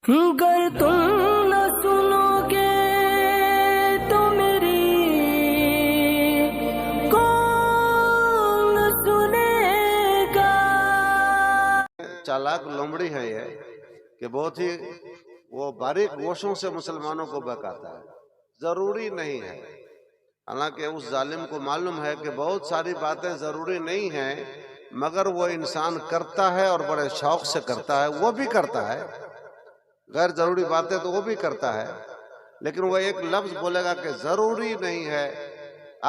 گر تم نہ سنو گے تو میری کون سنے گا۔ چالاک لومڑی ہے یہ کہ بہت ہی وہ باریک گوشوں سے مسلمانوں کو بہکاتا ہے، ضروری نہیں ہے۔ حالانکہ اس ظالم کو معلوم ہے کہ بہت ساری باتیں ضروری نہیں ہیں، مگر وہ انسان کرتا ہے اور بڑے شوق سے کرتا ہے۔ وہ بھی کرتا ہے غیر ضروری باتیں، تو وہ بھی کرتا ہے، لیکن وہ ایک لفظ بولے گا کہ ضروری نہیں ہے۔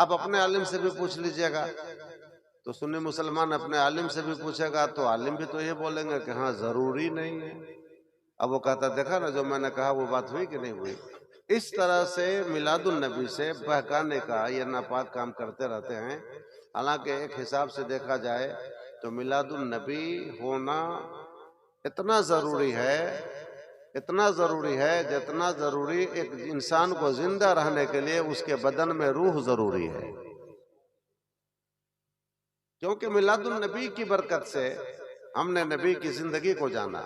آپ اپنے عالم سے بھی پوچھ لیجئے گا، تو سنی مسلمان اپنے عالم سے بھی پوچھے گا تو عالم بھی تو یہ بولیں گے کہ ہاں ضروری نہیں ہے۔ اب وہ کہتا دیکھا نا جو میں نے کہا وہ بات ہوئی کہ نہیں ہوئی۔ اس طرح سے میلاد النبی سے بہکانے کا یہ ناپاک کام کرتے رہتے ہیں۔ حالانکہ ایک حساب سے دیکھا جائے تو میلاد النبی ہونا اتنا ضروری ہے جتنا ضروری ایک انسان کو زندہ رہنے کے لیے اس کے بدن میں روح ضروری ہے۔ کیونکہ میلاد النبی کی برکت سے ہم نے نبی کی زندگی کو جانا،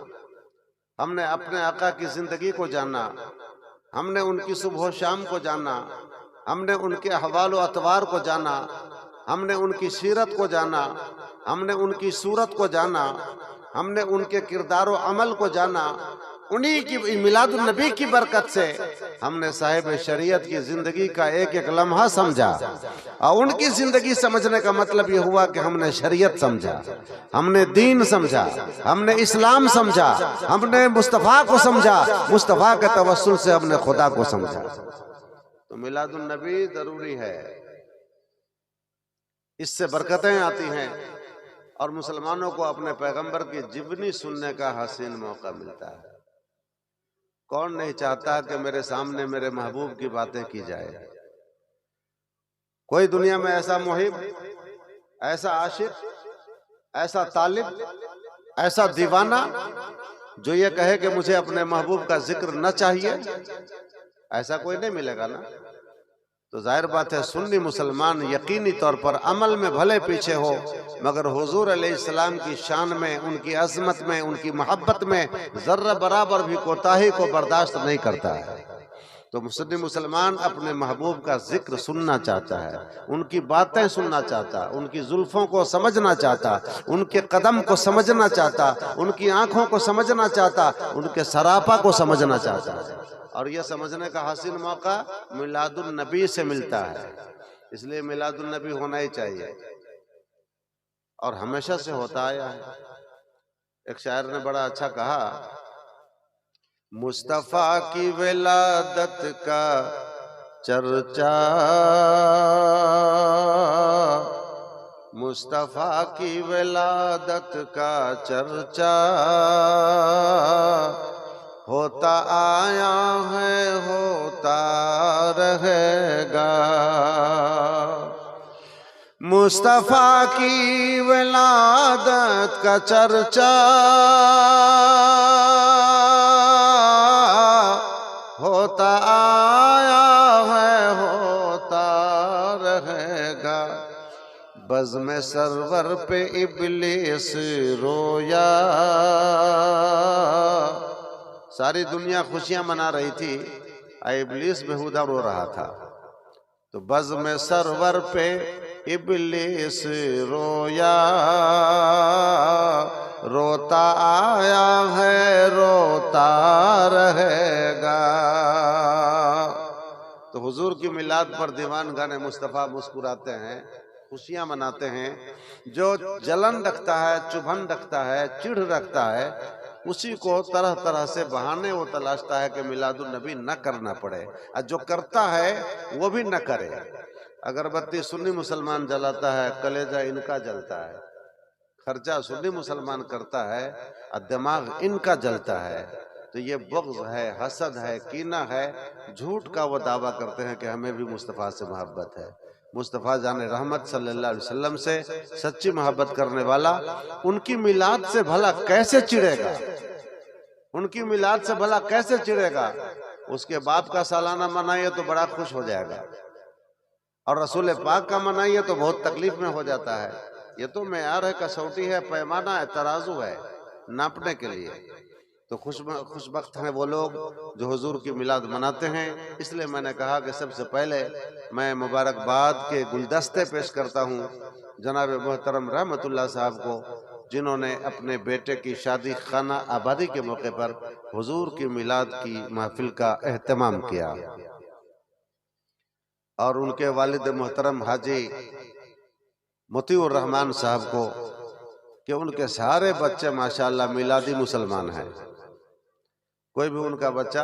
ہم نے اپنے آقا کی زندگی کو جانا، ہم نے ان کی صبح و شام کو جانا، ہم نے ان کے احوال و اطوار کو جانا، ہم نے ان کی سیرت کو جانا، ہم نے ان کی صورت کو جانا، ہم نے ان کے کردار و عمل کو جانا۔ انہی کی میلاد النبی کی برکت سے ہم نے صاحب شریعت کی زندگی کا ایک ایک لمحہ سمجھا، اور ان کی زندگی سمجھنے کا مطلب یہ ہوا کہ ہم نے شریعت سمجھا، ہم نے دین سمجھا، ہم نے اسلام سمجھا، ہم نے مصطفیٰ کو سمجھا، مصطفیٰ کے توسل سے ہم نے خدا کو سمجھا۔ تو میلاد النبی ضروری ہے، اس سے برکتیں آتی ہیں اور مسلمانوں کو اپنے پیغمبر کی جیونی سننے کا حسین موقع ملتا ہے۔ کون نہیں چاہتا کہ میرے سامنے میرے محبوب کی باتیں کی جائے؟ کوئی دنیا میں ایسا محب، ایسا عاشق، ایسا طالب، ایسا دیوانہ جو یہ کہے کہ مجھے اپنے محبوب کا ذکر نہ چاہیے؟ ایسا کوئی نہیں ملے گا نا۔ تو ظاہر بات ہے سنی مسلمان یقینی طور پر عمل میں بھلے پیچھے ہو، مگر حضور علیہ السلام کی شان میں، ان کی عظمت میں، ان کی محبت میں ذرہ برابر بھی کوتاہی کو برداشت نہیں کرتا ہے۔ تو سنی مسلمان اپنے محبوب کا ذکر سننا چاہتا ہے، ان کی باتیں سننا چاہتا، ان کی زلفوں کو سمجھنا چاہتا، ان کے قدم کو سمجھنا چاہتا، ان کی آنکھوں کو سمجھنا چاہتا، ان کے سراپا کو سمجھنا چاہتا۔ اور یہ سمجھنے کا حسین موقع میلاد النبی سے ملتا ہے، اس لیے میلاد النبی ہونا ہی چاہیے، اور ہمیشہ سے ہوتا آیا ہے۔ ایک شاعر نے بڑا اچھا کہا، مصطفیٰ کی ولادت کا چرچا، مصطفیٰ کی ولادت کا چرچا، ہوتا آیا ہے ہوتا رہے گا۔ مصطفیٰ کی ولادت کا چرچا ہوتا آیا ہے ہوتا رہے گا۔ بزم سرور پہ ابلیس رویا، ساری دنیا خوشیاں منا رہی تھی، ابلیس بہودہ رو رہا تھا۔ تو بزم سرور پہ ابلیس رویا، روتا آیا ہے روتا رہے گا۔ تو حضور کی میلاد پر دیوان گانے مصطفیٰ مسکراتے ہیں، خوشیاں مناتے ہیں۔ جو جلن رکھتا ہے، چبھن رکھتا ہے، چڑھ رکھتا ہے، اسی کو طرح طرح سے بہانے وہ تلاشتا ہے کہ میلاد النبی نہ کرنا پڑے، اور جو کرتا ہے وہ بھی نہ کرے۔ اگربتی سنی مسلمان جلاتا ہے، کلیجہ ان کا جلتا ہے، خرچہ سنی مسلمان کرتا ہے اور دماغ ان کا جلتا ہے۔ تو یہ بغض ہے، حسد ہے، کینہ ہے، جھوٹ کا وہ دعویٰ کرتے ہیں کہ ہمیں بھی مصطفیٰ سے محبت ہے۔ مصطفیٰ جان رحمت صلی اللہ علیہ وسلم سے سچی محبت کرنے والا ان کی میلاد سے بھلا کیسے چڑھے گا؟ ان کی میلاد سے بھلا کیسے چڑھے گا؟ اس کے باپ کا سالانہ منائیے تو بڑا خوش ہو جائے گا، اور رسول پاک کا منائیے تو بہت تکلیف میں ہو جاتا ہے۔ یہ تو معیار ہے، کسوٹی ہے، پیمانہ ہے، ترازو ہے ناپنے کے لیے۔ تو خوش بخت ہیں وہ لوگ جو حضور کی میلاد مناتے ہیں۔ اس لیے میں نے کہا کہ سب سے پہلے میں مبارکباد کے گلدستے پیش کرتا ہوں جناب محترم رحمت اللہ صاحب کو، جنہوں نے اپنے بیٹے کی شادی خانہ آبادی کے موقع پر حضور کی میلاد کی محفل کا اہتمام کیا، اور ان کے والد محترم حاجی مطیع الرحمن صاحب کو کہ ان کے سارے بچے ماشاءاللہ میلادی مسلمان ہیں، کوئی بھی ان کا بچہ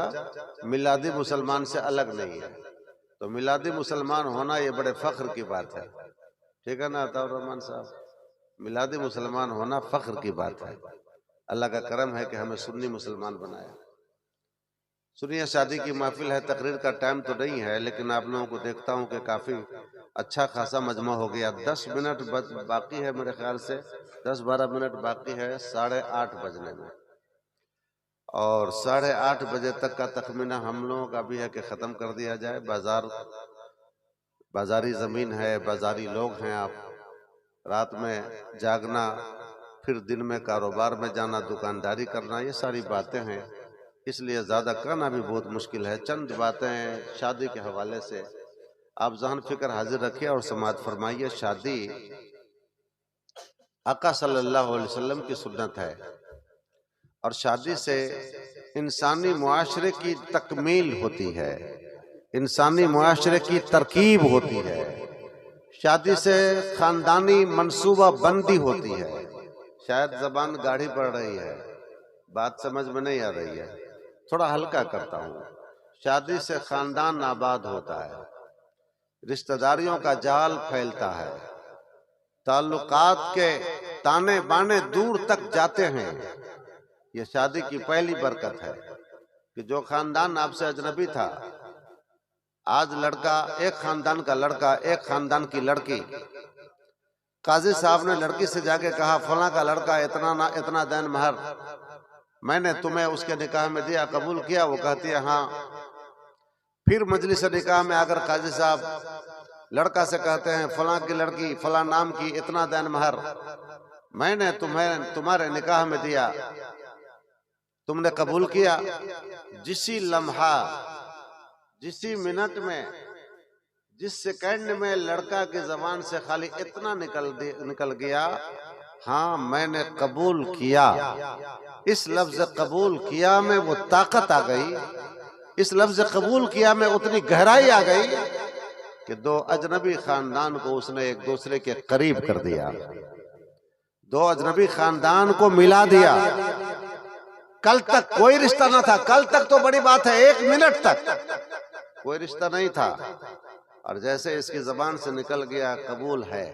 میلادی مسلمان سے الگ نہیں ہے۔ تو میلادی مسلمان ہونا یہ بڑے فخر کی بات ہے، ٹھیک ہے نا عطاء الرحمن صاحب؟ میلادی مسلمان ہونا فخر کی بات ہے، اللہ کا کرم ہے کہ ہمیں سنی مسلمان بنایا۔ سنیے، شادی کی محفل ہے، تقریر کا ٹائم تو نہیں ہے، لیکن آپ لوگوں کو دیکھتا ہوں کہ کافی اچھا خاصا مجمع ہو گیا۔ 10 منٹ باقی ہے، میرے خیال سے 10-12 منٹ باقی ہے 8:30 بجنے میں، اور 8:30 بجے تک کا تخمینہ ہم لوگوں کا بھی ہے کہ ختم کر دیا جائے۔ بازاری زمین ہے، بازاری لوگ ہیں، آپ رات میں جاگنا، پھر دن میں کاروبار میں جانا، دکانداری کرنا، یہ ساری باتیں ہیں، اس لیے زیادہ کرنا بھی بہت مشکل ہے۔ چند باتیں شادی کے حوالے سے آپ ذہن فکر حاضر رکھیے اور سماعت فرمائیے۔ شادی آقا صلی اللہ علیہ وسلم کی سنت ہے، اور شادی سے انسانی معاشرے کی تکمیل ہوتی ہے، انسانی معاشرے کی ترکیب ہوتی ہے، شادی سے خاندانی منصوبہ بندی ہوتی ہے۔ شاید زبان گاڑھی پڑ رہی ہے، بات سمجھ میں نہیں آ رہی ہے، تھوڑا ہلکا کرتا ہوں۔ شادی سے خاندان آباد ہوتا ہے، رشتہ داریوں کا جال پھیلتا ہے، تعلقات کے تانے بانے دور تک جاتے ہیں۔ یہ شادی کی پہلی برکت ہے کہ جو خاندان آپ سے اجنبی تھا، آج لڑکا، ایک خاندان کا لڑکا، ایک خاندان کی لڑکی، قاضی صاحب نے لڑکی سے جا کے کہا فلاں کا لڑکا اتنا دین مہر میں نے تمہیں اس کے نکاح میں دیا، قبول کیا؟ وہ کہتی ہے ہاں۔ پھر مجلس نکاح میں اگر قاضی صاحب لڑکا سے کہتے ہیں فلاں کی لڑکی فلاں نام کی اتنا دین مہر میں نے تمہارے نکاح میں دیا، تم نے قبول کیا؟ جسی لمحہ، جسی منٹ میں، جس سیکنڈ میں لڑکا کی زبان سے خالی اتنا نکل گیا ہاں میں نے قبول کیا، اس لفظ قبول کیا میں وہ طاقت آ گئی، اس لفظ قبول کیا میں اتنی گہرائی آ گئی کہ دو اجنبی خاندان کو اس نے ایک دوسرے کے قریب کر دیا، دو اجنبی خاندان کو ملا دیا۔ کل تک کوئی رشتہ نہ تھا، کل تک تو بڑی بات ہے، 1 منٹ تک کوئی رشتہ نہیں تھا، اور جیسے اس کی زبان سے نکل گیا قبول ہے،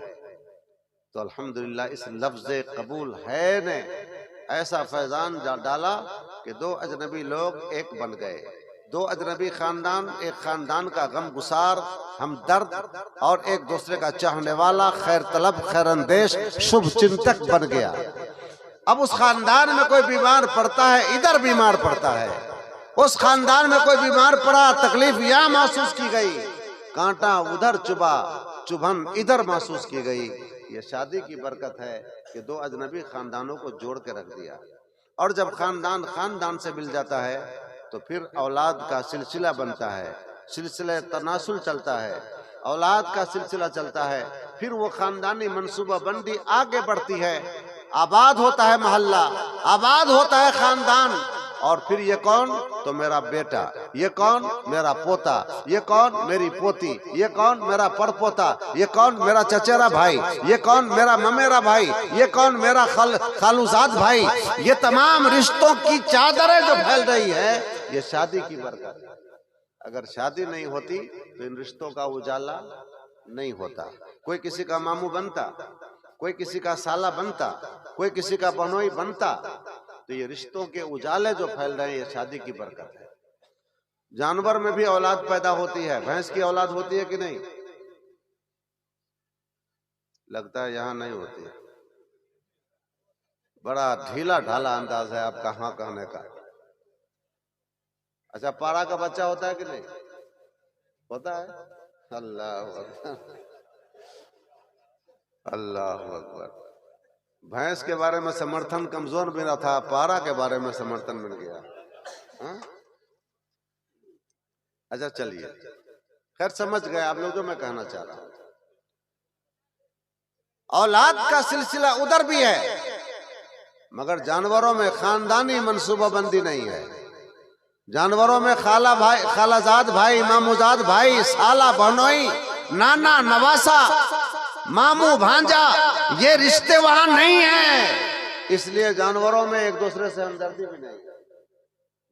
تو الحمدللہ اس لفظ قبول ہے نے ایسا فیضان ڈالا کہ دو اجنبی لوگ ایک بن گئے، دو اجنبی خاندان ایک خاندان کا غم گسار، ہمدرد اور ایک دوسرے کا چاہنے والا، خیر طلب، خیر اندیش، شبھ چنتک بن گیا۔ اب اس خاندان میں کوئی بیمار پڑتا ہے، ادھر بیمار پڑتا ہے، اس خاندان میں کوئی بیمار پڑا، تکلیف یہاں محسوس کی گئی، کانٹا ادھر چبھا، چبھن ادھر محسوس کی گئی۔ یہ شادی کی برکت ہے کہ دو اجنبی خاندانوں کو جوڑ کے رکھ دیا، اور جب خاندان سے مل جاتا ہے تو پھر اولاد کا سلسلہ بنتا ہے، سلسلہ تناسل چلتا ہے، اولاد کا سلسلہ چلتا ہے، پھر وہ خاندانی منصوبہ بندی آگے بڑھتی ہے، آباد ہوتا ہے محلہ، آباد ہوتا ہے خاندان، اور پھر یہ کون؟ تو میرا بیٹا، یہ کون؟ میرا پوتا، یہ کون؟ میری پوتی، یہ کون؟ میرا پڑپوتا، یہ کون؟ میرا چچیرا بھائی، یہ کون؟ میرا ممیرا بھائی، یہ کون؟ میرا خالوزاد بھائی۔ یہ تمام رشتوں کی چادریں جو پھیل رہی ہے یہ شادی کی برکت ہے۔ اگر شادی نہیں ہوتی تو ان رشتوں کا اجالا نہیں ہوتا، کوئی کسی کا ماموں بنتا، کوئی کسی کا سالہ بنتا، کوئی کسی کا بہنوئی بنتا، تو یہ رشتوں کے اجالے جو پھیل رہے ہیں یہ شادی کی برکت ہے۔ جانور میں بھی اولاد پیدا ہوتی ہے، بھینس کی اولاد ہوتی ہے کہ نہیں؟ لگتا ہے یہاں نہیں ہوتی ہے، بڑا ڈھیلا ڈھالا انداز ہے آپ کا ہاں کہنے کا۔ اچھا، پارا کا بچہ ہوتا ہے کہ نہیں ہوتا ہے؟ اللہ اکبر، اللہ اکبر، بھینس کے بارے میں سمرتھن کمزور بھی نہ تھا، پارا کے بارے میں سمرتھن مل گیا. اچھا چلیے، خیر سمجھ گئے آپ لوگ جو میں کہنا چاہ رہا ہوں. اولاد کا سلسلہ ادھر بھی ہے، مگر جانوروں میں خاندانی منصوبہ بندی نہیں ہے. جانوروں میں خالہ بھائی، خالہ زاد بھائی، مامو زاد بھائی، سالہ بہنوئی، نانا نواسا، مامو بھانجا، یہ رشتے وہاں نہیں ہیں. اس لیے جانوروں میں ایک دوسرے سے ہمدردی بھی نہیں ہے.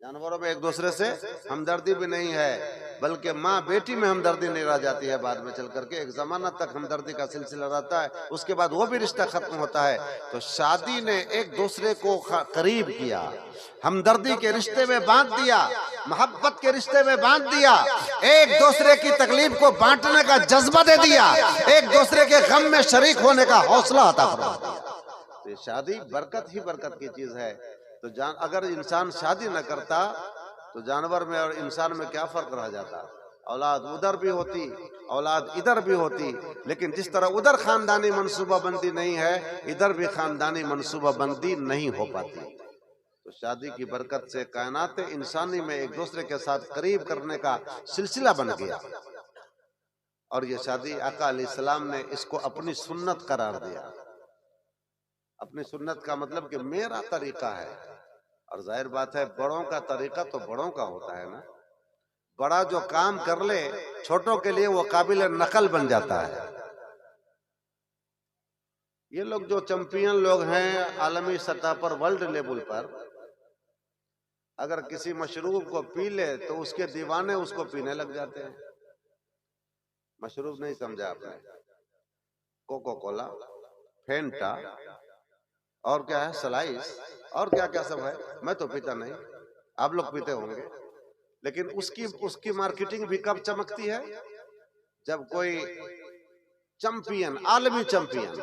جانوروں میں ایک دوسرے سے ہمدردی بھی نہیں ہے، بلکہ ماں بیٹی میں ہمدردی نہیں رہ جاتی ہے. بعد میں چل کر کے ایک زمانہ تک ہمدردی کا سلسلہ رہتا ہے، اس کے بعد وہ بھی رشتہ ختم ہوتا ہے. تو شادی نے ایک دوسرے کو قریب کیا، ہمدردی کے رشتے میں باندھ دیا، محبت کے رشتے میں باندھ دیا، ایک دوسرے کی تکلیف کو بانٹنے کا جذبہ دے دیا، ایک دوسرے کے غم میں شریک ہونے کا حوصلہ عطا فرما دیا. یہ شادی برکت ہی برکت کی چیز ہے. تو اگر انسان شادی نہ کرتا تو جانور میں اور انسان میں کیا فرق رہ جاتا؟ اولاد ادھر بھی ہوتی، اولاد ادھر بھی ہوتی، لیکن جس طرح ادھر خاندانی منصوبہ بندی نہیں ہے، ادھر بھی خاندانی منصوبہ بندی نہیں ہو پاتی. تو شادی کی برکت سے کائنات انسانی میں ایک دوسرے کے ساتھ قریب کرنے کا سلسلہ بن گیا. اور یہ شادی آقا علیہ السلام نے اس کو اپنی سنت قرار دیا. اپنی سنت کا مطلب کہ میرا طریقہ ہے. اور ظاہر بات ہے بڑوں کا طریقہ تو بڑوں کا ہوتا ہے نا. بڑا جو کام کر لے چھوٹوں کے لیے وہ قابل نقل بن جاتا ہے. یہ لوگ جو چمپئن لوگ ہیں عالمی سطح پر، ورلڈ لیول پر، اگر کسی مشروب کو پی لے تو اس کے دیوانے اس کو پینے لگ جاتے ہیں. مشروب نہیں سمجھا آپ نے؟ کوکو کولا، فینٹا، اور کیا ہے، سلائس، اور کیا کیا سب ہے. میں تو پیتا نہیں، آپ لوگ پیتے ہوں گے. لیکن اس کی مارکیٹنگ بھی کب چمکتی ہے؟ جب کوئی چمپئن، عالمی چمپئن،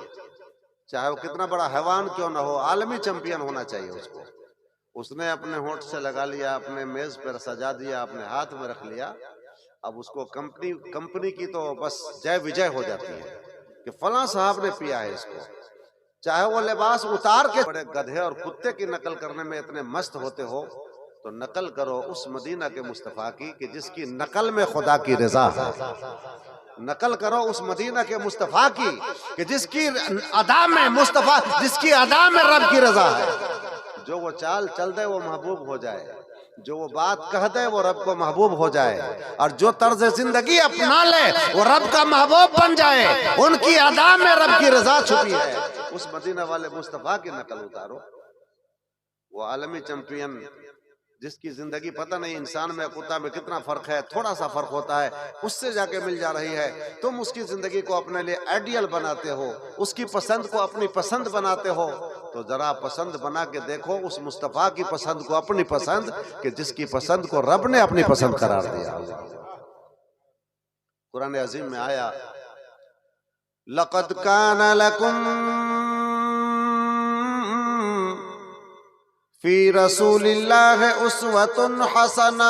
چاہے وہ کتنا بڑا حیوان کیوں نہ ہو، عالمی چمپئن ہونا چاہیے اس کو. اس نے اپنے ہونٹ سے لگا لیا، اپنے میز پر سجا دیا، اپنے ہاتھ میں رکھ لیا. اب اس کو کمپنی کی تو بس جے وجے ہو جاتی ہے کہ فلاں صاحب نے پیا ہے اس کو. چاہے وہ لباس اتار کے بڑے گدھے اور کتے کی نقل کرنے میں اتنے مست ہوتے ہو، تو نقل کرو اس مدینہ کے مصطفیٰ کی کہ جس کی نقل میں خدا کی رضا ہے. نقل کرو اس مدینہ کے مصطفیٰ کی کہ جس کی ادا میں مصطفیٰ، جس کی ادا میں رب کی رضا ہے. جو وہ چال چل دے وہ محبوب ہو جائے، جو وہ بات کہہ دے وہ رب کو محبوب ہو جائے، اور جو طرز زندگی اپنا لے وہ رب کا محبوب بن جائے. ان کی ادا میں رب کی رضا چھپی ہے. اس مدینہ والے مصطفیٰ کی نقل اتارو. وہ عالمی چمپئن جس کی زندگی پتہ نہیں انسان میں کتا میں کتنا فرق ہے، تھوڑا سا فرق ہوتا ہے، اس سے جا کے مل جا رہی ہے. تم اس کی زندگی کو اپنے لیے آئیڈیل بناتے ہو، اس کی پسند کو اپنی پسند بناتے ہو. تو ذرا پسند بنا کے دیکھو اس مصطفیٰ کی پسند کو اپنی پسند، کہ جس کی پسند کو رب نے اپنی پسند قرار دیا. قرآن عظیم میں آیا لَقَدْ كَانَ لَكُمْ فی رسول اللہ اسوۃ حسنہ.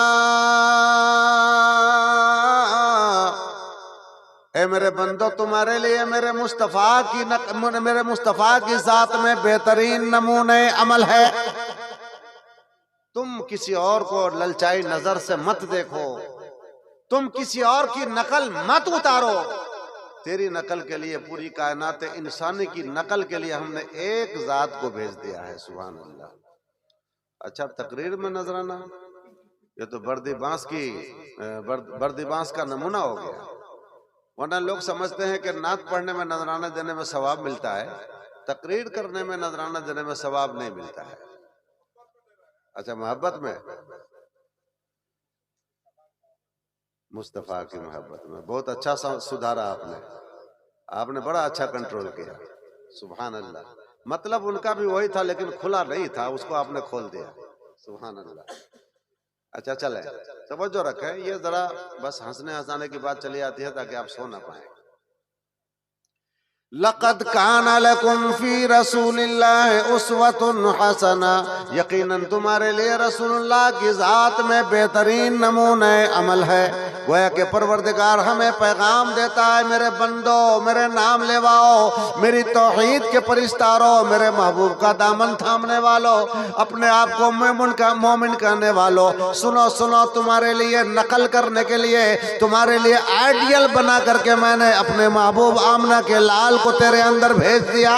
اے میرے بندو، تمہارے لیے میرے مصطفیٰ کی ذات میں بہترین نمونہ عمل ہے. تم کسی اور کو للچائی نظر سے مت دیکھو، تم کسی اور کی نقل مت اتارو. تیری نقل کے لیے، پوری کائنات انسانی کی نقل کے لیے ہم نے ایک ذات کو بھیج دیا ہے. سبحان اللہ. اچھا تقریر میں نذرانہ، یہ تو بردی بانس کا نمونہ ہو گیا. ورنہ لوگ سمجھتے ہیں کہ نعت پڑھنے میں نذرانہ دینے میں ثواب ملتا ہے، تقریر کرنے میں نذرانہ دینے میں ثواب نہیں ملتا ہے. اچھا محبت میں، مصطفیٰ کی محبت میں بہت اچھا سدھارا آپ نے بڑا اچھا کنٹرول کیا. سبحان اللہ. مطلب ان کا بھی وہی تھا لیکن کھلا نہیں تھا، اس کو آپ نے کھول دیا. سبحان اللہ. اچھا چلے توجہ رکھیں، یہ ذرا بس ہنسنے ہنسانے کی بات چلی آتی ہے تاکہ آپ سو نہ پائیں. لَقَدْ كَانَ لَكُمْ فِي رَسُولِ اللَّهِ أُسْوَةٌ حَسَنَةٌ. یقیناً تمہارے لیے رسول اللہ کی ذات میں بہترین نمونہ عمل ہے. گویا کہ پروردگار ہمیں پیغام دیتا ہے، میرے بندو، میرے نام لیواؤ، میری توحید کے پرستارو، میرے محبوب کا دامن تھامنے والو، اپنے آپ کو مومن کہنے والو، سنو سنو، تمہارے لیے نقل کرنے کے لیے، تمہارے لیے آئیڈیل بنا کر کے میں نے اپنے محبوب آمنہ کے لال کو تیرے اندر بھیج دیا۔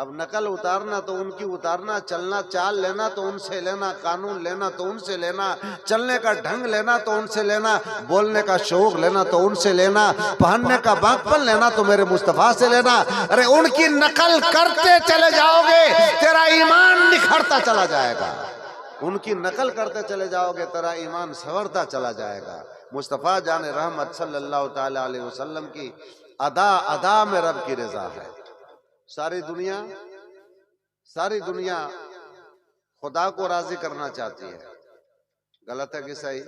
اب نقل اتارنا تو ان کی اتارنا، چلنا چال لینا تو ان سے لینا، قانون لینا تو ان سے لینا، چلنے کا ڈھنگ لینا تو ان سے لینا، بولنے کا شوق لینا تو ان سے لینا، پہننے کا باقپن لینا تو میرے مصطفیٰ سے لینا۔ ارے ان کی نقل کرتے چلے جاؤ گے، تیرا ایمان نکھرتا چلا جائے گا۔ ان کی نقل کرتے چلے جاؤ گے، تیرا ایمان سنورتا چلا جائے گا۔ مصطفیٰ جان رحمت صلی اللہ تعالیٰ علیہ وسلم کی ادا میں رب کی رضا ہے۔ ساری دنیا خدا کو راضی کرنا چاہتی ہے، غلط ہے کہ صحیح؟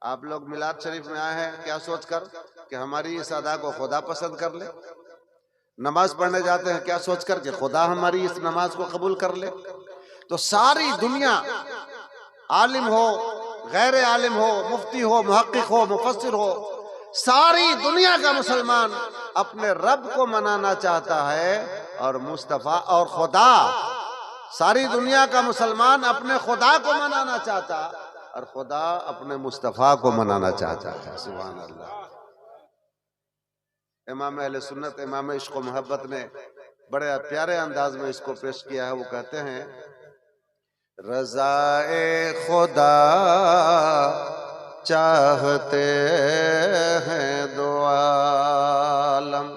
آپ لوگ میلاد شریف میں آئے ہیں کیا سوچ کر کہ ہماری اس ادا کو خدا پسند کر لے؟ نماز پڑھنے جاتے ہیں کیا سوچ کر کہ خدا ہماری اس نماز کو قبول کر لے؟ تو ساری دنیا، عالم ہو، غیر عالم ہو، مفتی ہو، محقق ہو، مفسر ہو، ساری دنیا کا مسلمان اپنے رب کو منانا چاہتا ہے، اور مصطفیٰ اور خدا، ساری دنیا کا مسلمان اپنے خدا کو منانا چاہتا، اور خدا اپنے مصطفیٰ کو منانا چاہتا ہے۔ سبحان اللہ۔ امام اہل سنت، امام عشق و محبت نے بڑے پیارے انداز میں اس کو پیش کیا ہے۔ وہ کہتے ہیں، رضائے خدا چاہتے ہیں دو عالم،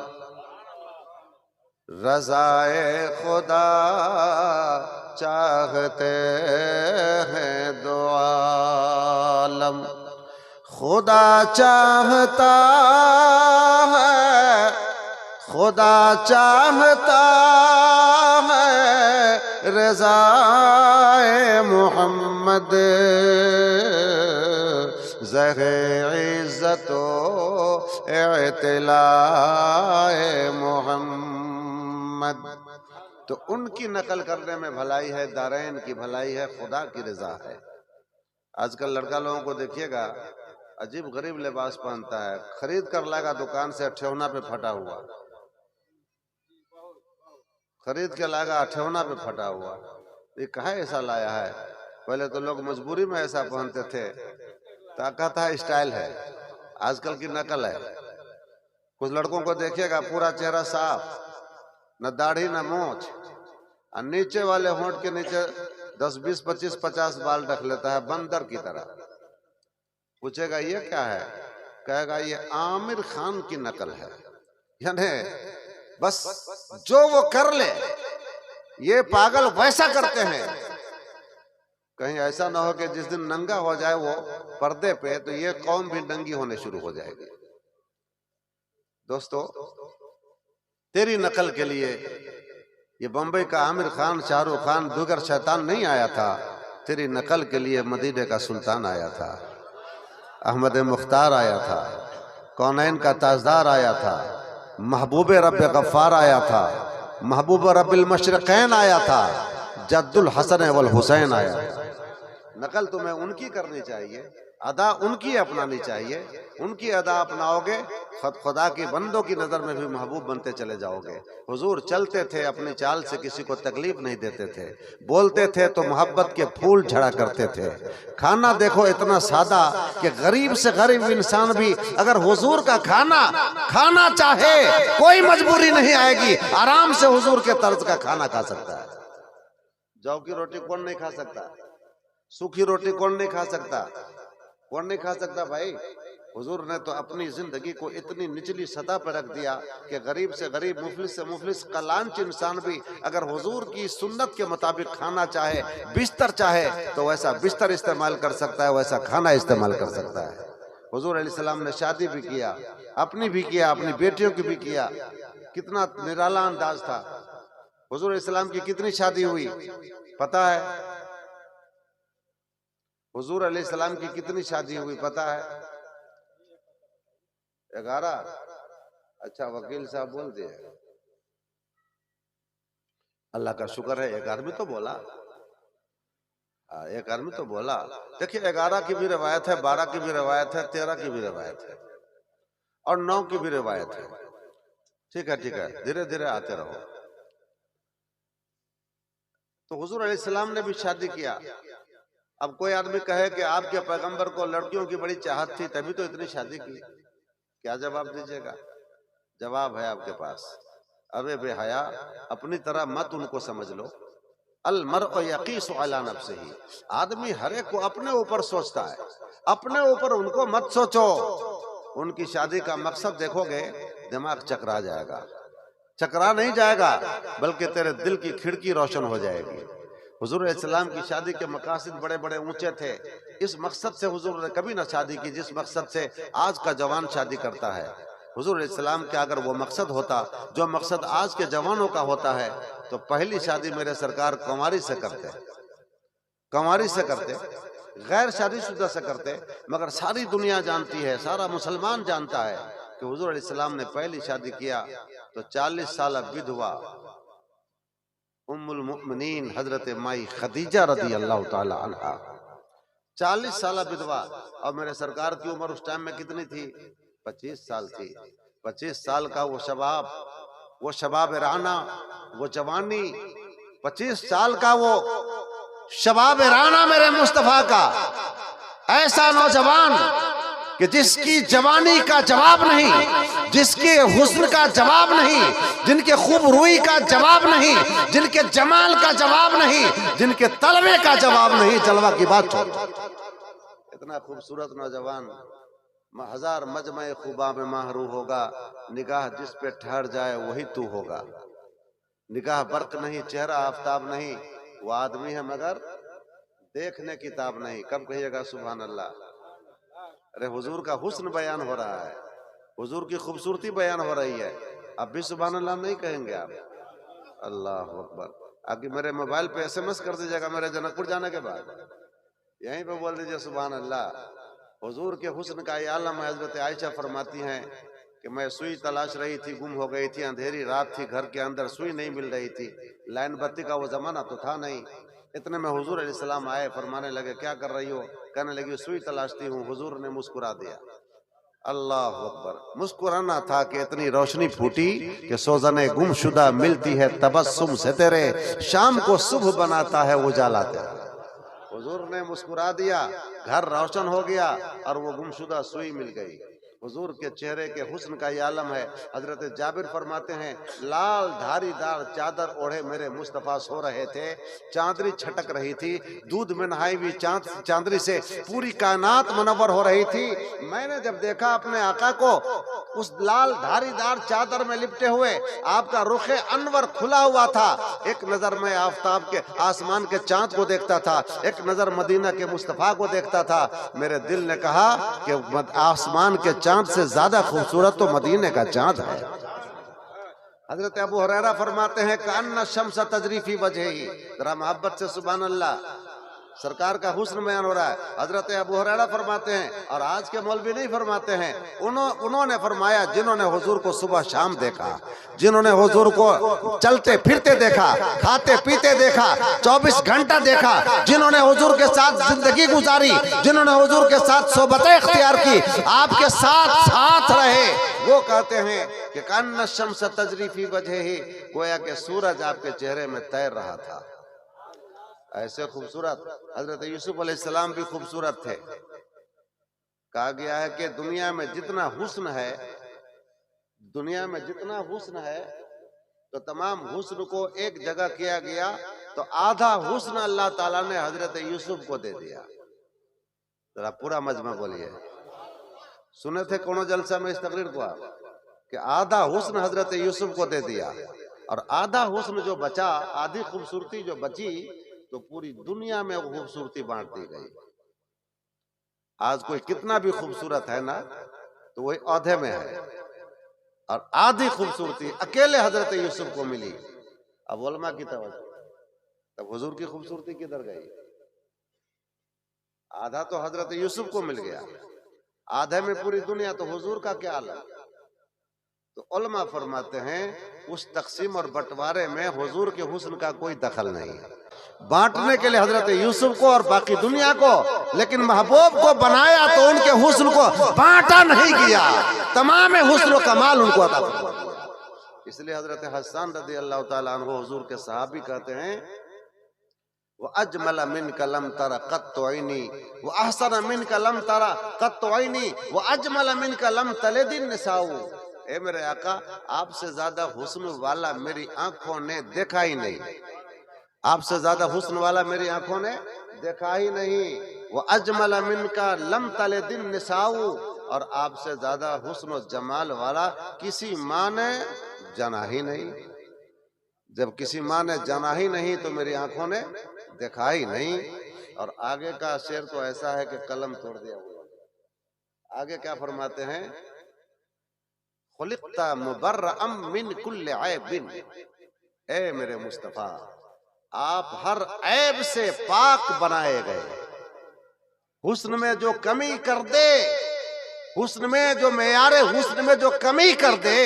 رضائے خدا چاہتے ہیں دو عالم، خدا چاہتا ہے، خدا چاہتا ہے رضائے محمد، زہ عزت و اعتلاء محمد۔ تو ان کی نقل کرنے میں بھلائی ہے، دارین کی بھلائی ہے، خدا کی رضا ہے۔ آج کل لڑکا لوگوں کو دیکھیے گا، عجیب غریب لباس پہنتا ہے، خرید کر لائے گا دکان سے اٹھیونا پہ پھٹا ہوا، خرید کے لائے گا اٹھیونا پہ پھٹا ہوا۔ یہ کہاں ایسا لایا ہے؟ پہلے تو لوگ مجبوری میں ایسا پہنتے تھے، طاقت ہے، اسٹائل ہے، آج کل کی نقل ہے۔ کچھ لڑکوں کو دیکھیے گا پورا چہرہ صاف، نہ داڑھی نہ مونچھ، اور نیچے والے ہونٹ کے نیچے 10 20 25 50 بال رکھ لیتا ہے بندر کی طرح۔ پوچھے گا یہ کیا ہے؟ کہے گا یہ عامر خان کی نقل ہے، یعنی بس جو وہ کر لے، یہ پاگل ویسا کرتے ہیں۔ کہیں ایسا نہ ہو کہ جس دن ننگا ہو جائے وہ پردے پہ، تو یہ قوم بھی ننگی ہونے شروع ہو جائے گی۔ دوستو، تیری نقل کے لیے یہ بمبئی کا عامر خان، شاہ رخ خان، دیگر شیطان نہیں آیا تھا، تیری نقل کے لیے مدینے کا سلطان آیا تھا، احمد مختار آیا تھا، کونین کا تاجدار آیا تھا، محبوب رب غفار آیا تھا، محبوب رب المشرقین آیا تھا، جد الحسن والحسین آیا تھا۔ نقل تمہیں ان کی کرنی چاہیے، ادا ان کی اپنانی چاہیے، ان کی ادا اپناؤ گے، خدا کی بندوں کی نظر میں بھی محبوب بنتے چلے جاؤ گے۔ حضور چلتے تھے، اپنی چال سے کسی کو تکلیف نہیں دیتے تھے، بولتے تھے تو محبت کے پھول جھڑا کرتے تھے۔ کھانا دیکھو اتنا سادہ کہ غریب سے غریب انسان بھی اگر حضور کا کھانا کھانا چاہے، کوئی مجبوری نہیں آئے گی، آرام سے حضور کے طرز کا کھانا کھا سکتا ہے۔ جو کی روٹی کون نہیں کھا سکتا؟ سوکھی روٹی کون نہیں کھا سکتا؟ کون نہیں کھا سکتا بھائی؟ حضور نے تو اپنی زندگی کو اتنی نچلی سطح پر رکھ دیا کہ غریب سے غریب، مفلس سے مفلس قلانچ انسان بھی اگر حضور کی سنت کے مطابق کھانا چاہے، بستر چاہے، تو ویسا بستر استعمال کر سکتا ہے، ویسا کھانا استعمال کر سکتا ہے۔ حضور علیہ السلام نے شادی بھی کیا، اپنی بھی کیا، اپنی بیٹیوں کی بھی کیا، کتنا نرالا انداز تھا۔ حضور علیہ السلام کی کتنی شادی ہوئی پتہ ہے؟ حضور علیہ السلام کی کتنی شادی ہوئی پتہ ہے؟ 11۔ اچھا وکیل صاحب بول دے، اللہ کا شکر ہے 11 بھی تو بولا۔ ایک آدمی تو بولا دیکھیے 11 کی بھی روایت ہے، 12 کی بھی روایت ہے، 13 کی بھی روایت ہے اور 9 کی بھی روایت ہے. ٹھیک ہے دھیرے دھیرے آتے رہو. تو حضور علیہ السلام نے بھی شادی کیا. اب کوئی آدمی کہے کہ آپ کے پیغمبر کو لڑکیوں کی بڑی چاہت تھی تبھی تو اتنی شادی کی، کیا جواب دیجیے گا؟ جواب ہے آپ کے پاس. ابے بے حیا، اپنی طرح مت ان کو سمجھ لو. المرء یقیس علی نفسہ، آدمی ہر ایک کو اپنے اوپر سوچتا ہے، اپنے اوپر ان کو مت سوچو. ان کی شادی کا مقصد دیکھو گے دماغ چکرا جائے گا. چکرا نہیں جائے گا بلکہ تیرے دل کی کھڑکی روشن ہو جائے گی. حضور علیہ السلام کی شادی کے مقاصد بڑے بڑے اونچے تھے. اس مقصد سے حضور نے کبھی نہ شادی کی جس مقصد سے آج کا جوان شادی کرتا ہے. حضور علیہ السلام کے اگر وہ مقصد ہوتا جو مقصد آج کے جوانوں کا ہوتا ہے تو پہلی شادی میرے سرکار کنواری سے کرتے، کنواری سے کرتے، غیر شادی شدہ سے کرتے. مگر ساری دنیا جانتی ہے، سارا مسلمان جانتا ہے کہ حضور علیہ السلام نے پہلی شادی کیا تو 40 سالہ بدھوا ام المؤمنین حضرت مائی خدیجہ رضی اللہ تعالی عنہا، 40 سالہ بدھوا. اور میرے سرکار کی عمر اس ٹائم میں کتنی تھی؟ 25 سال تھی. 25 سال کا وہ شباب، وہ شباب رانا، وہ جوانی، 25 سال کا وہ شباب رانا میرے مصطفیٰ کا، ایسا نوجوان کہ جس کی جوانی کا جواب نہیں، جس کے حسن کا جواب نہیں، جن کے خوب روئی کا جواب نہیں، جن کے جمال کا جواب نہیں، جن کے طلبے کا جواب نہیں. جلوہ کی بات چھوڑ، اتنا خوبصورت نوجوان ہزار مجمع خوباں میں ماہرو ہوگا. نگاہ جس پہ ٹھہر جائے وہی تو ہوگا. نگاہ برق نہیں، چہرہ آفتاب نہیں، وہ آدمی ہے مگر دیکھنے کتاب نہیں. کب کہیے گا سبحان اللہ؟ ارے حضور کا حسن بیان ہو رہا ہے، حضور کی خوبصورتی بیان ہو رہی ہے، اب بھی سبحان اللہ نہیں کہیں گے آپ؟ اللہ اکبر. آگے میرے موبائل پہ SMS کر دیجیے گا میرے جنک پور جانے کے بعد، یہیں پہ بول دیجیے سبحان اللہ. حضور کے حسن کا یہ عالم ہے. حضرت عائشہ فرماتی ہیں کہ میں سوئی تلاش رہی تھی، گم ہو گئی تھی، اندھیری رات تھی، گھر کے اندر سوئی نہیں مل رہی تھی، لائن بتی کا وہ زمانہ تو تھا نہیں. اتنے میں حضور علیہ السلام آئے، فرمانے لگے کیا کر رہی ہو؟ کہنے لگی سوئی تلاشتی ہوں. حضور نے مسکرا دیا. اللہ اکبر. مسکرانا تھا کہ اتنی روشنی پھوٹی کہ سوزنیں گم شدہ ملتی ہے تبسم سے تیرے، شام کو صبح بناتا ہے اجالا تیرا. حضور نے مسکرا دیا، گھر روشن ہو گیا اور وہ گمشدہ سوئی مل گئی. حضور کے چہرے کے حسن کا یہ عالم ہے. حضرت جابر فرماتے ہیں لال دھاری دار چادر اوڑھے میرے مصطفیٰ سو رہے تھے، چاندنی چھٹک رہی تھی، دودھ میں نہائی ہوئی چاندنی سے پوری کائنات منور ہو رہی تھی. میں نے جب دیکھا اپنے آقا کو اس لال دھاری دار چادر میں لپٹے ہوئے، آپ کا رخ انور کھلا ہوا تھا، ایک نظر میں آفتاب کے آسمان کے چاند کو دیکھتا تھا، ایک نظر مدینہ کے مصطفیٰ کو دیکھتا تھا. میرے دل نے کہا کہ آسمان کے چاند سے زیادہ خوبصورت تو مدینے کا چاند ہے. حضرت ابو ہریرہ فرماتے ہیں کأن الشمس تجری فی وجہہ، ذرا محبت سے سبحان اللہ، سرکار کا حسن بیان ہو رہا ہے. حضرت ابو ہریرہ فرماتے ہیں، اور آج کے مولوی نہیں فرماتے ہیں، انہوں نے فرمایا جنہوں نے حضور کو صبح شام دیکھا، جنہوں نے حضور کو چلتے پھرتے دیکھا، کھاتے پیتے دیکھا، 24 گھنٹہ دیکھا، جنہوں نے حضور کے ساتھ زندگی گزاری، جنہوں نے حضور کے ساتھ صحبتیں اختیار کی، آپ کے ساتھ رہے، وہ کہتے ہیں کہ کأن الشمس تجری فی وجہہ، گویا کہ سورج آپ کے چہرے میں تیر رہا تھا. ایسے خوبصورت. حضرت یوسف علیہ السلام بھی خوبصورت تھے. کہا گیا ہے کہ دنیا میں جتنا حسن ہے، دنیا میں جتنا حسن ہے تو تمام حسن کو ایک جگہ کیا گیا تو آدھا حسن اللہ تعالیٰ نے حضرت یوسف کو دے دیا. ذرا پورا مجمع بولیے. سنے تھے کونوں جلسہ میں اس تقریر کو آپ کہ آدھا حسن حضرت یوسف کو دے دیا، اور آدھا حسن جو بچا، آدھی خوبصورتی جو بچی تو پوری دنیا میں خوبصورتی بانٹ دی گئی. آج کوئی کتنا بھی خوبصورت ہے نا تو وہی آدھے میں ہے، اور آدھی خوبصورتی اکیلے حضرت یوسف کو ملی. اب علماء کی توجہ، تب حضور کی خوبصورتی کدھر گئی؟ آدھا تو حضرت یوسف کو مل گیا، آدھے میں پوری دنیا، تو حضور کا کیا عالم؟ تو علماء فرماتے ہیں اس تقسیم اور بٹوارے میں حضور کے حسن کا کوئی دخل نہیں ہے. بانٹنے کے لیے حضرت یوسف کو اور باقی دنیا کو، لیکن محبوب کو بنایا تو ان کے حسن کو بانٹا نہیں کیا، تمام حسن و کمال ان کو عطا فرما دیا۔ اس لیے حضرت حسان رضی اللہ تعالیٰ عنہ حضور کے صحابی کہتے ہیں وَأَجْمَلَ مِنْكَ لَمْ تَرَ قَطُّ عَيْنِي وَأَحْسَنَ مِنْكَ لَمْ تَرَ قَطُّ عَيْنِي وَأَجْمَلَ مِنْكَ لَمْ تَلِدِ النِّسَاءُ۔ اے میرے آقا، آپ سے زیادہ حسن والا میری آنکھوں نے دیکھا ہی نہیں، آپ سے زیادہ حسن والا میری آنکھوں نے دیکھا ہی نہیں۔ وَأَجْمَلَ مِنْكَ لَمْ تَلِدِ النِّسَاءُ، اور آپ سے زیادہ حسن و جمال والا کسی ماں نے جنا ہی نہیں، جب کسی ماں نے جنا ہی نہیں تو میری آنکھوں نے دیکھا ہی نہیں۔ اور آگے کا شعر تو ایسا ہے کہ قلم توڑ دیا ہوا۔ آگے کیا فرماتے ہیں؟ خلقت مبرأ من کل عیب، اے میرے مصطفیٰ آپ ہر عیب سے پاک بنائے گئے، حسن میں جو کمی کر دے، حسن میں جو معیار حسن میں جو کمی کر دے،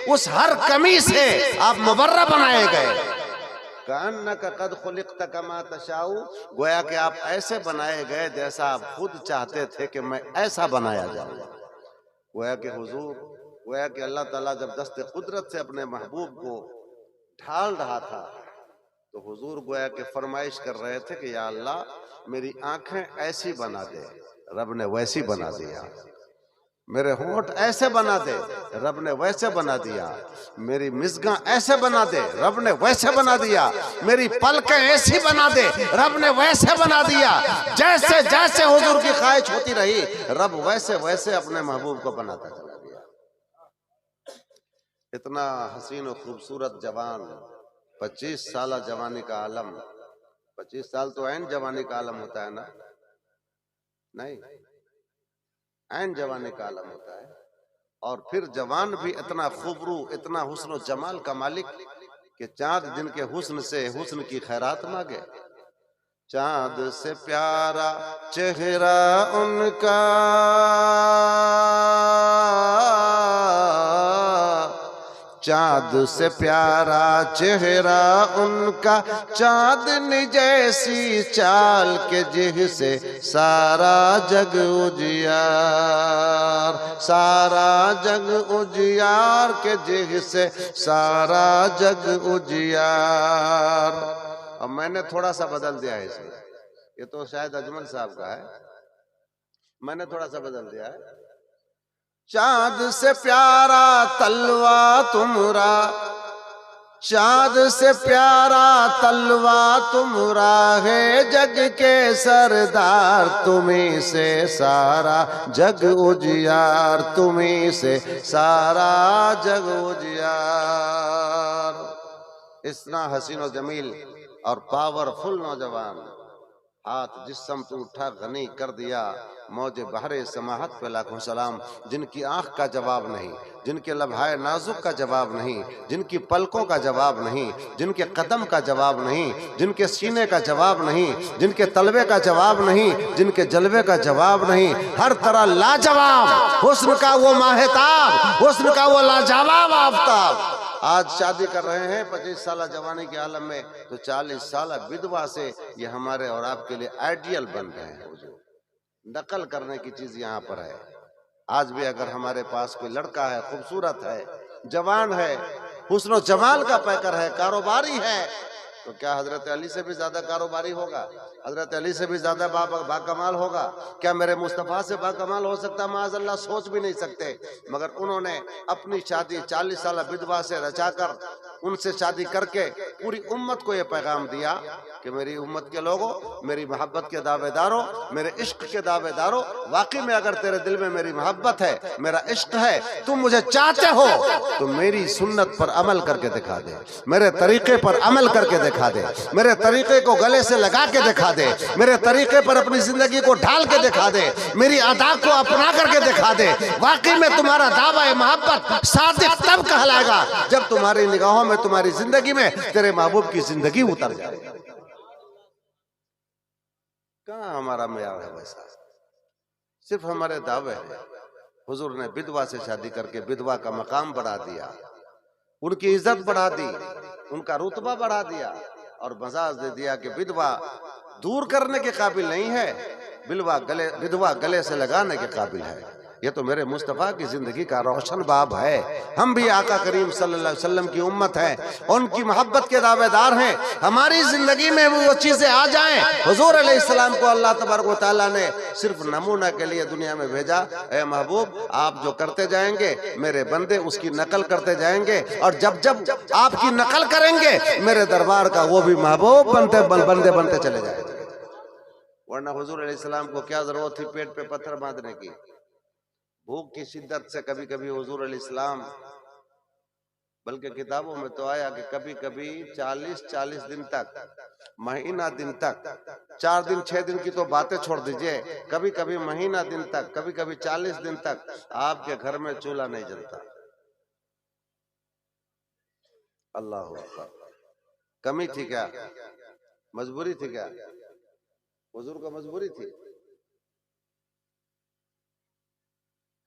اس ہر کمی سے آپ مبرأ بنائے گئے۔ کأنک قد خلقت کما تشاء، گویا کہ آپ ایسے بنائے گئے جیسا آپ خود چاہتے تھے کہ میں ایسا بنایا جاؤں۔ گویا کہ حضور، گویا کہ اللہ تعالیٰ جب دست قدرت سے اپنے محبوب کو ڈھال رہا تھا تو حضور گویا کہ فرمائش کر رہے تھے کہ یا اللہ میری آنکھیں ایسی بنا دے، رب نے ویسی بنا دیا۔ میرے ہونٹ ایسے بنا دے، رب نے ویسے بنا دیا۔ میری مزگاں ایسے بنا دے، رب نے ویسے بنا دیا۔ میری پلکیں ایسی بنا دے، رب نے ویسے بنا دیا۔ جیسے جیسے حضور کی خواہش ہوتی رہی، رب ویسے ویسے اپنے محبوب کو بناتا چلا گیا۔ اتنا حسین و خوبصورت جوان، 25 سالہ جوانی کا عالم، 25 سال تو عین جوانی کا عالم ہوتا ہے نا؟ نہیں، عین جوانی کا عالم ہوتا ہے۔ اور پھر جوان بھی اتنا خوبرو، اتنا حسن و جمال کا مالک کہ چاند جن کے حسن سے حسن کی خیرات مانگے۔ چاند سے پیارا چہرہ ان کا، چاند سے پیارا چہرہ ان کا، چاندنی جیسی چال کے جہ سے سارا جگ اجیار، سارا جگ اجیار کے جہ سے سارا جگ اجیار۔ اور میں نے تھوڑا سا بدل دیا ہے اس میں، یہ تو شاید اجمل صاحب کا ہے، میں نے تھوڑا سا بدل دیا ہے۔ چاند سے پیارا تلوا تمہارا، چاند سے پیارا تلوا تمہارا ہے، جگ کے سردار تمہیں سے سارا جگ اجیار، تمہیں سے سارا جگ اجیار۔ اتنا حسین و جمیل اور پاورفل نوجوان، ہاتھ جس سمت اٹھا غنی کر دیا، موج بحر سماحت پہ لاکھوں سلام۔ جن کی آنکھ کا جواب نہیں، جن کے لمحہ نازک کا جواب نہیں، جن کی پلکوں کا جواب نہیں، جن کے قدم کا جواب نہیں، جن کے سینے کا جواب نہیں، جن کے طلبے کا جواب نہیں، جن کے جلوے کا جواب نہیں، ہر طرح لاجواب حسن کا وہ ماہتاب، حسن کا وہ لاجواب آفتاب۔ آج شادی کر رہے ہیں 25 سالہ جوانی کے عالم میں، تو 40 سالہ بدوا سے یہ ہمارے اور آپ کے لیے آئیڈیل بن رہے ہیں۔ نقل کرنے کی چیز یہاں پر ہے۔ آج بھی اگر ہمارے پاس کوئی لڑکا ہے، خوبصورت ہے، جوان ہے، حسن و جمال کا پیکر ہے، کاروباری ہے، تو کیا حضرت علی سے بھی زیادہ کاروباری ہوگا؟ حضرت علی سے بھی زیادہ باکمال ہوگا؟ کیا میرے مصطفیٰ سے باکمال ہو سکتا؟ معاذ اللہ، سوچ بھی نہیں سکتے۔ مگر انہوں نے اپنی شادی 40 سالہ بدوا سے رچا کر، ان سے شادی کر کے پوری امت کو یہ پیغام دیا کہ میری امت کے لوگوں، میری محبت کے دعوے داروں، میرے عشق کے دعوے داروں، واقعی میں اگر تیرے دل میں میری محبت ہے، میرا عشق ہے، تم مجھے چاہتے ہو تو میری سنت پر عمل کر کے دکھا دے، میرے طریقے پر عمل کر کے دکھا دے، میرے طریقے کو گلے سے لگا کے دکھا دے، میرے طریقے پر اپنی زندگی کو ڈھال کے دکھا دے، میری ادا کو اپنا کر کے دکھا دے۔ واقعی میں تمہارا دعویٰ محبت صادق تب کہلائے گا جب تمہاری نگاہوں میں، تمہاری زندگی میں تیرے محبوب کی زندگی اتر جائے گی۔ کہاں ہمارا معیار ہے ویسا؟ صرف ہمارے دعوے ہیں۔ حضور نے بدوا سے شادی کر کے بدوا کا مقام بڑھا دیا، ان کی عزت بڑھا دی، ان کا رتبہ بڑھا دیا، اور مزاج دے دیا کہ بدوا دور کرنے کے قابل نہیں ہے، بدوا گلے سے لگانے کے قابل ہے۔ یہ تو میرے مصطفیٰ کی زندگی کا روشن باب ہے۔ ہم بھی آقا کریم صلی اللہ علیہ وسلم کی امت ہیں، ان کی محبت کے دعوے دار ہیں۔ ہماری زندگی میں وہ چیزیں آ جائیں۔ حضور علیہ السلام کو اللہ تبارک و تعالیٰ نے صرف نمونہ کے لیے دنیا میں بھیجا۔ اے محبوب، آپ جو کرتے جائیں گے میرے بندے اس کی نقل کرتے جائیں گے، اور جب جب آپ کی نقل کریں گے میرے دربار کا وہ بھی محبوب بندے بنتے چلے جائیں گے۔ ورنہ حضور علیہ السلام کو کیا ضرورت تھی پیٹ پہ پتھر باندھنے کی؟ بھوک کی شدت سے کبھی کبھی حضور علیہ السلام، بلکہ کتابوں میں تو آیا کہ کبھی کبھی 40 دن تک، مہینہ دن تک، 4 دن 6 دن کی تو باتیں چھوڑ دیجئے، کبھی کبھی مہینہ دن تک، کبھی کبھی 40 دن تک آپ کے گھر میں چولہا نہیں جلتا۔ اللہ اکبر۔ کمی تھی کیا؟ مجبوری تھی کیا؟ حضور کا مجبوری تھی؟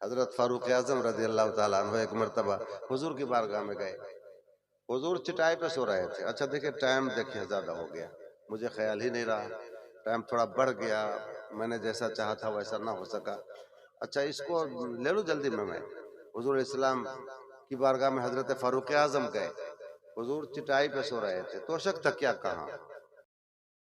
حضرت فاروق اعظم رضی اللہ تعالیٰ عنہ ایک مرتبہ حضور کی بارگاہ میں گئے۔ حضور چٹائی پہ سو رہے تھے۔ اچھا دیکھیں ٹائم دیکھیں زیادہ ہو گیا، مجھے خیال ہی نہیں رہا، ٹائم تھوڑا بڑھ گیا، میں نے جیسا چاہا تھا ویسا نہ ہو سکا۔ اچھا اس کو لے لوں جلدی میں۔ حضور علیہ السلام کی بارگاہ میں حضرت فاروق اعظم گئے۔ حضور چٹائی پہ سو رہے تھے، تو شک تکیہ کہاں،